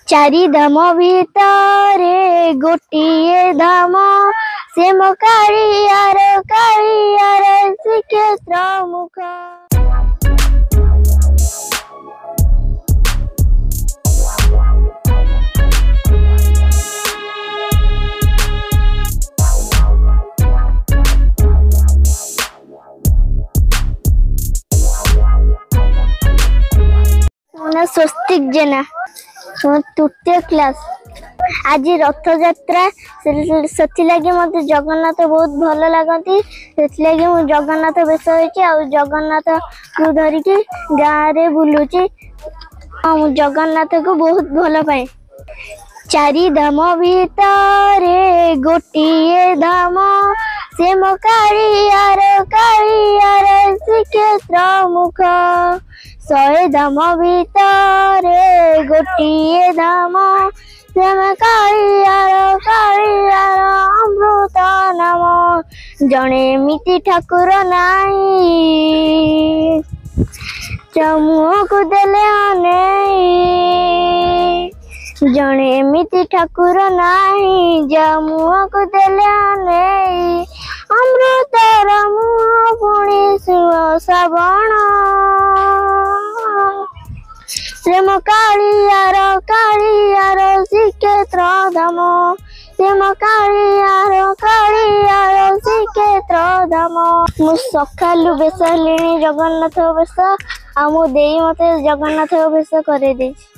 चारि धाम भितरे गोटिए धाम से मो कालियार श्रीक्षेत्र मुख। स्वस्तिक जेना तृतीय क्लास। आज रथ यात्रा से लगे मत जगन्नाथ बहुत भल लगती से जगन्नाथ बेश हो जगन्नाथ को धरिकी गाँव रे बुलूची। जगन्नाथ को बहुत भल पाए। चारि धाम भितरे गोटिए धाम से मो कालियार श्रीक्षेत्र मुख। 100 धाम भितरे गोटिए धाम से मो कालियार अमृत नाम। जड़े एमिति ठाकुर नाई मुह को देले अनेई। जड़े एमिति ठाकुर नाही मुह को देले अनेई। अमृतर मुह पुणी शिव श्रावण से मो कालियार श्रीक्षेत्र धाम से मो कालियार श्रीक्षेत्र धाम। मु सकालू बेश हेली जगन्नाथ बेश आ मो देई मते जगन्नाथ बेश करे देछि।